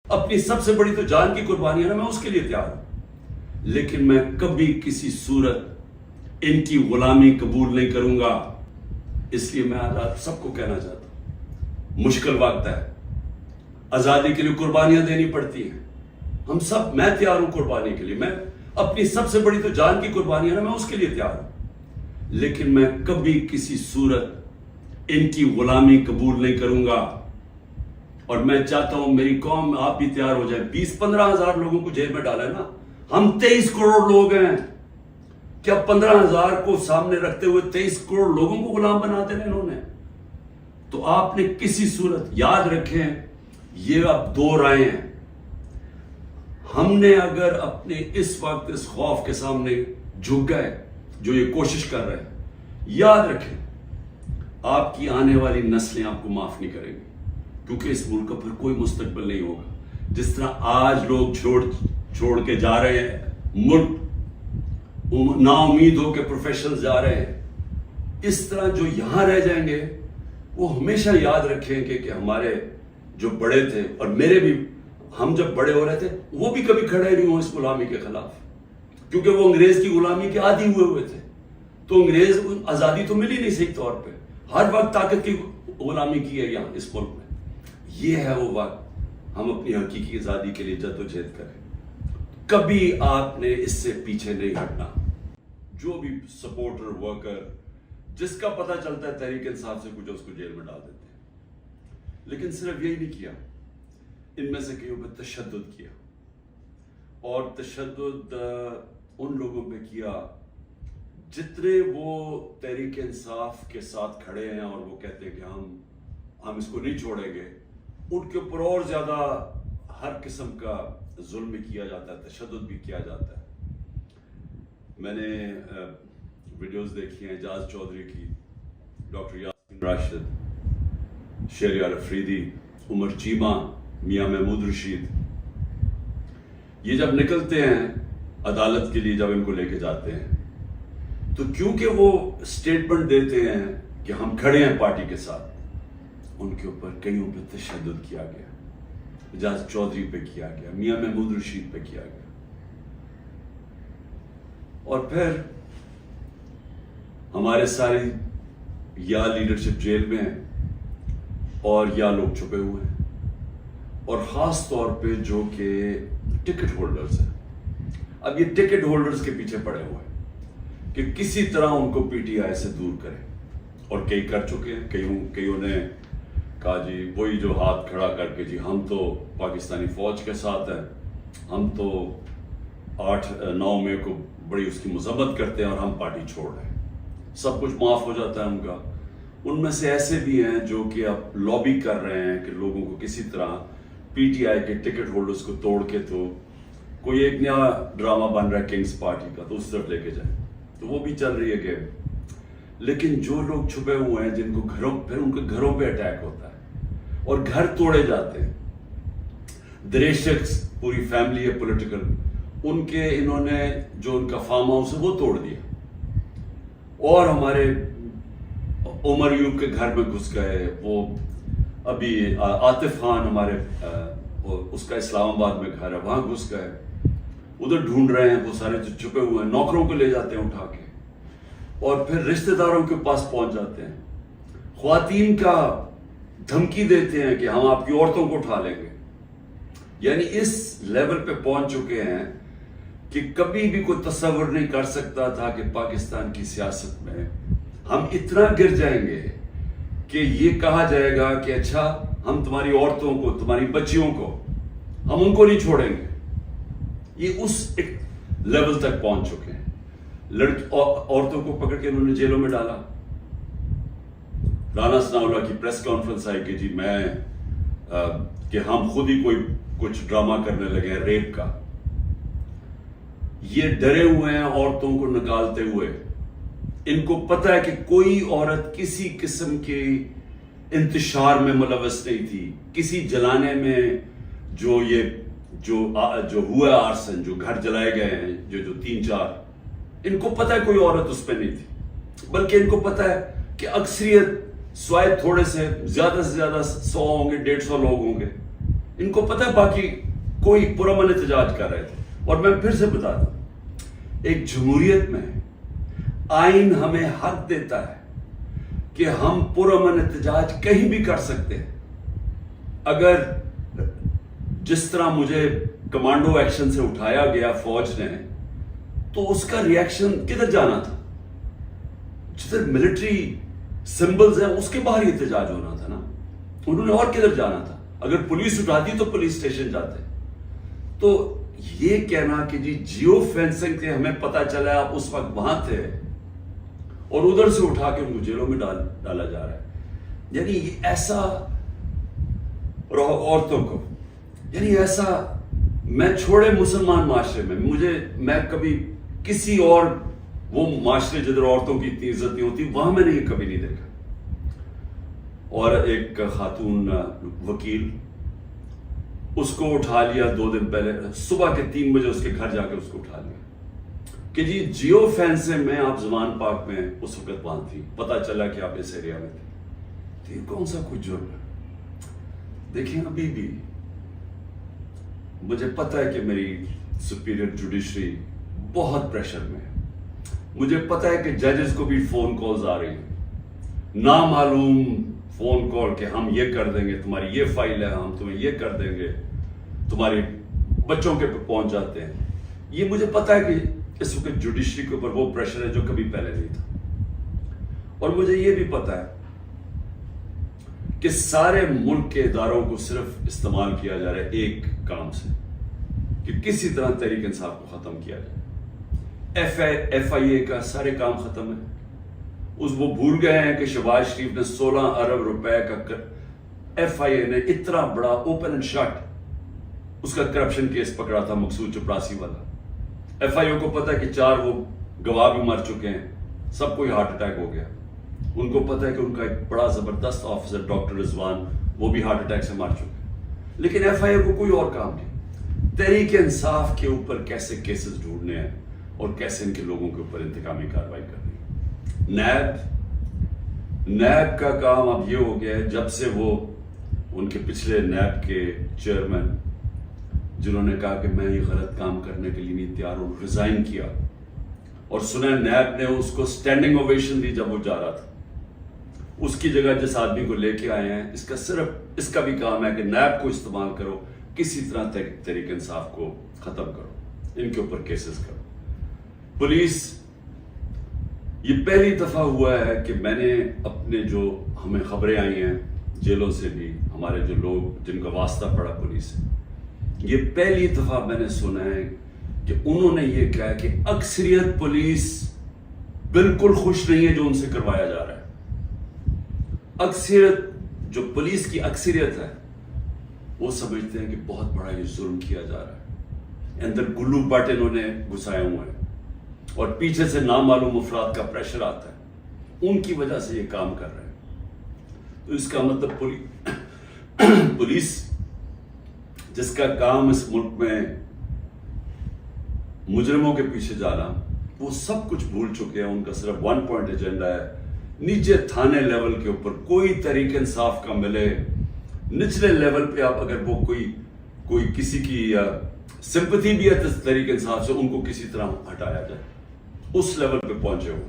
اپنی سب سے بڑی تو جان کی قربانی ہے نا، میں اس کے لیے تیار ہوں، لیکن میں کبھی کسی صورت ان کی غلامی قبول نہیں کروں گا۔ اس لیے میں آج آپ سب کو کہنا چاہتا ہوں، مشکل وقت ہے، آزادی کے لیے قربانیاں دینی پڑتی ہیں، ہم سب، میں تیار ہوں قربانی کے لیے، میں اپنی سب سے بڑی تو جان کی قربانی ہے نا، میں اس کے لیے تیار ہوں، لیکن میں کبھی کسی صورت ان کی غلامی قبول نہیں کروں گا۔ اور میں چاہتا ہوں میری قوم، آپ بھی تیار ہو جائیں۔ 20-15 ہزار لوگوں کو جیل میں ڈالا ہے نا، ہم 23 کروڑ لوگ ہیں، کیا 15 ہزار کو سامنے رکھتے ہوئے 23 کروڑ لوگوں کو غلام بنا دینا انہوں نے؟ تو آپ نے کسی صورت یاد رکھیں، یہ اب 2 رائے ہیں۔ ہم نے اگر اپنے اس وقت اس خوف کے سامنے جھک گئے جو یہ کوشش کر رہے ہیں، یاد رکھیں آپ کی آنے والی نسلیں آپ کو معاف نہیں کریں گی، کیونکہ اس ملک کا پھر کوئی مستقبل نہیں ہوگا۔ جس طرح آج لوگ چھوڑ کے جا رہے ہیں ملک، نا امید ہو کے پروفیشنل جا رہے ہیں، اس طرح جو یہاں رہ جائیں گے وہ ہمیشہ یاد رکھیں کہ ہمارے جو بڑے تھے، اور میرے بھی، ہم جب بڑے ہو رہے تھے وہ بھی کبھی کھڑے نہیں ہوئے اس غلامی کے خلاف، کیونکہ وہ انگریز کی غلامی کے عادی ہوئے تھے۔ تو انگریز آزادی تو ملی نہیں صحیح طور پہ، ہر وقت طاقت کی غلامی کی ہے یہاں اس ملک میں۔ یہ ہے وہ وقت ہم اپنی حقیقی آزادی کے لیے جدوجہد کریں۔ کبھی آپ نے اس سے پیچھے نہیں ہٹنا۔ جو بھی سپورٹر، ورکر، جس کا پتہ چلتا ہے تحریک انصاف سے کچھ، اس کو جیل میں ڈال دیتے ہیں۔ لیکن صرف یہی نہیں کیا، ان میں سے کئیوں پہ تشدد کیا، اور تشدد ان لوگوں پہ کیا جتنے وہ تحریک انصاف کے ساتھ کھڑے ہیں اور وہ کہتے ہیں کہ ہم اس کو نہیں چھوڑیں گے، ان کے اوپر اور زیادہ ہر قسم کا ظلم بھی کیا جاتا ہے، تشدد بھی کیا جاتا ہے۔ میں نے ویڈیوز دیکھی ہیں اعجاز چودھری کی، ڈاکٹر یاسین راشد، شہریار افریدی، عمر چیمہ، میاں محمود رشید، یہ جب نکلتے ہیں عدالت کے لیے، جب ان کو لے کے جاتے ہیں تو کیونکہ وہ سٹیٹمنٹ دیتے ہیں کہ ہم کھڑے ہیں پارٹی کے ساتھ، ان کے اوپر کئیوں پہ تشدد کیا گیا، اعجاز چودھری پہ کیا گیا، میاں محمود رشید پہ کیا گیا، اور پھر ہمارے ساری یا لیڈرشپ جیل میں ہیں اور یا لوگ چھپے ہوئے ہیں، اور خاص طور پہ جو کہ ٹکٹ ہولڈرز ہیں۔ اب یہ ٹکٹ ہولڈرز کے پیچھے پڑے ہوئے ہیں کہ کسی طرح ان کو پی ٹی آئی سے دور کریں، اور کئی کر چکے ہیں۔ کئیوں نے کہا جی وہی جو ہاتھ کھڑا کر کے، جی ہم تو پاکستانی فوج کے ساتھ ہیں، ہم تو 8-9 مئی کو بڑی اس کی مذمت کرتے ہیں اور ہم پارٹی چھوڑ رہے ہیں، سب کچھ معاف ہو جاتا ہے ان کا۔ ان میں سے ایسے بھی ہیں جو کہ اب لابی کر رہے ہیں کہ لوگوں کو کسی طرح پی ٹی آئی کے ٹکٹ ہولڈرز کو توڑ کے تو کوئی ایک نیا ڈرامہ بن رہا ہے کنگز پارٹی کا، تو اس طرف لے کے جائیں، تو وہ بھی چل رہی ہے گیم۔ لیکن جو لوگ چھپے ہوئے ہیں، جن کو پھر ان کے گھروں پہ اٹیک ہوتا ہے اور گھر توڑے جاتے ہیں، دریشکس پوری فیملی ہے پولیٹیکل، ان کے انہوں نے جو ان کا فارم ہاؤس ہے وہ توڑ دیا، اور ہمارے عمر یوب کے گھر میں گھس گئے، وہ ابھی عاطف خان ہمارے اس کا اسلام آباد میں گھر ہے، وہاں گھس گئے، ادھر ڈھونڈ رہے ہیں، وہ سارے جو چھپے ہوئے ہیں، نوکروں کو لے جاتے ہیں اٹھا کے، اور پھر رشتہ داروں کے پاس پہنچ جاتے ہیں، خواتین کا دھمکی دیتے ہیں کہ ہم آپ کی عورتوں کو اٹھا لیں گے۔ یعنی اس لیول پہ پہنچ چکے ہیں کہ کبھی بھی کوئی تصور نہیں کر سکتا تھا کہ پاکستان کی سیاست میں ہم اتنا گر جائیں گے کہ یہ کہا جائے گا کہ اچھا ہم تمہاری عورتوں کو، تمہاری بچیوں کو، ہم ان کو نہیں چھوڑیں گے۔ یہ اس ایک لیول تک پہنچ چکے ہیں۔ عورتوں کو پکڑ کے انہوں نے جیلوں میں ڈالا۔ رانا ثناءاللہ کی پریس کانفرنس آئی کہ جی کہ ہم خود ہی کچھ ڈرامہ کرنے لگے ہیں ریپ کا۔ یہ ڈرے ہوئے ہیں عورتوں کو نکالتے ہوئے، ان کو پتہ ہے کہ کوئی عورت کسی قسم کے انتشار میں ملوث نہیں تھی، کسی جلانے میں جو ہوا آرسن، جو گھر جلائے گئے ہیں، جو 3-4، ان کو پتہ ہے کوئی عورت اس پہ نہیں تھی، بلکہ ان کو پتہ ہے کہ اکثریت سوائے تھوڑے سے زیادہ 100 ہوں گے، 150 لوگ ہوں گے، ان کو پتہ باقی کوئی پرامن احتجاج کر رہے تھے. اور میں پھر سے بتا دوں, ایک جمہوریت میں آئین ہمیں حق دیتا ہے کہ ہم پرامن احتجاج کہیں بھی کر سکتے ہیں. اگر جس طرح مجھے کمانڈو ایکشن سے اٹھایا گیا فوج نے, تو اس کا ریئیکشن کدھر جانا تھا؟ جدھر ملٹری سمبلز ہیں اس کے باہر ہی احتجاج ہونا تھا نا. انہوں نے اور کدھر جانا تھا؟ اگر پولیس اٹھاتی تو پولیس اسٹیشن جاتے. تو یہ کہنا کہ جیو فینسنگ کے ہمیں پتا چلا آپ اس وقت وہاں تھے اور ادھر سے اٹھا کے ان کو جیلوں میں ڈالا جا رہا ہے, یعنی یہ ایسا عورتوں کو, یعنی ایسا, میں چھوڑے مسلمان معاشرے میں کبھی کسی اور وہ معاشرے جدھر عورتوں کی اتنی عزت نہیں ہوتی وہاں میں نے یہ کبھی نہیں دیکھا. اور ایک خاتون وکیل, اس کو اٹھا لیا 2 دن پہلے صبح کے 3 بجے اس کے گھر جا کے اس کو اٹھا لیا کہ جیو فینس میں آپ زمان پاک میں اس وقت باندھ تھی, پتا چلا کہ آپ اس ایریا میں تھے. یہ کون سا کچھ جرم ہے؟ دیکھیں ابھی بھی مجھے پتا ہے کہ میری سپیریئر جوڈیشری بہت پریشر میں ہے. مجھے پتا ہے کہ ججز کو بھی فون کالز آ رہی ہیں, نامعلوم فون کال کہ ہم یہ کر دیں گے, تمہاری یہ فائل ہے, ہم تمہیں یہ کر دیں گے, تمہارے بچوں کے پہنچ جاتے ہیں. یہ مجھے پتا ہے کہ اس وقت جوڈیشری کے اوپر وہ پریشر ہے جو کبھی پہلے نہیں تھا. اور مجھے یہ بھی پتا ہے کہ سارے ملک کے اداروں کو صرف استعمال کیا جا رہا ہے ایک کام سے, کہ کسی طرح تحریک انصاف کو ختم کیا جائے. ایف آئی اے کا سارے کام ختم ہے. وہ بھول گئے ہیں کہ شہباز شریف نے 16 ارب روپے کا, ایف آئی اے نے اتنا بڑا اوپن اینڈ شٹ اس کا کرپشن کیس پکڑا تھا, مقصود چپراسی والا. ایف آئی اے کو پتا ہے کہ 4 وہ گواہ بھی مر چکے ہیں, سب کو ہارٹ اٹیک ہو گیا. ان کو پتا ہے کہ ان کا ایک بڑا زبردست آفیسر ڈاکٹر رضوان, وہ بھی ہارٹ اٹیک سے مر چکے. لیکن ایف آئی اے کو کوئی اور کام نہیں. تحریک انصاف کے اوپر کیسے کیسز ڈھونڈنے ہیں اور کیسے ان کے لوگوں کے اوپر انتقامی کارروائی کرنی. نیب کا کام اب یہ ہو گیا ہے, جب سے وہ ان کے پچھلے نیب کے چیئرمین جنہوں نے کہا کہ میں یہ غلط کام کرنے کے لیے نہیں تیار ہوں, ریزائن کیا, اور سنا نیب نے اس کو سٹینڈنگ اوویشن دی جب وہ جا رہا تھا. اس کی جگہ جس آدمی کو لے کے آئے ہیں, اس کا بھی کام ہے کہ نیب کو استعمال کرو, کسی طرح تحریک انصاف کو ختم کرو, ان کے اوپر کیسز کرو. پولیس, یہ پہلی دفعہ ہوا ہے کہ میں نے اپنے جو ہمیں خبریں آئی ہیں جیلوں سے بھی, ہمارے جو لوگ جن کا واسطہ پڑا پولیس سے, یہ پہلی دفعہ میں نے سنا ہے کہ انہوں نے یہ کہا کہ اکثریت پولیس بالکل خوش نہیں ہے جو ان سے کروایا جا رہا ہے. اکثریت, جو پولیس کی اکثریت ہے, وہ سمجھتے ہیں کہ بہت بڑا یہ ظلم کیا جا رہا ہے. اندر گلو بٹ انہوں نے گھسائے ہوئے ہیں اور پیچھے سے نامعلوم افراد کا پریشر آتا ہے, ان کی وجہ سے یہ کام کر رہے ہیں. تو اس کا مطلب پولیس جس کا کام اس ملک میں مجرموں کے پیچھے جانا, وہ سب کچھ بھول چکے ہیں. ان کا صرف 1 پوائنٹ ایجنڈا ہے, نیچے تھانے لیول کے اوپر کوئی تحریک انصاف کا ملے, نچلے لیول پہ آپ اگر وہ کوئی کسی کی سمپتھی بھی ہے تحریک انصاف سے, ان کو کسی طرح ہٹایا جائے. اس لیول پہ پہنچے ہوئے.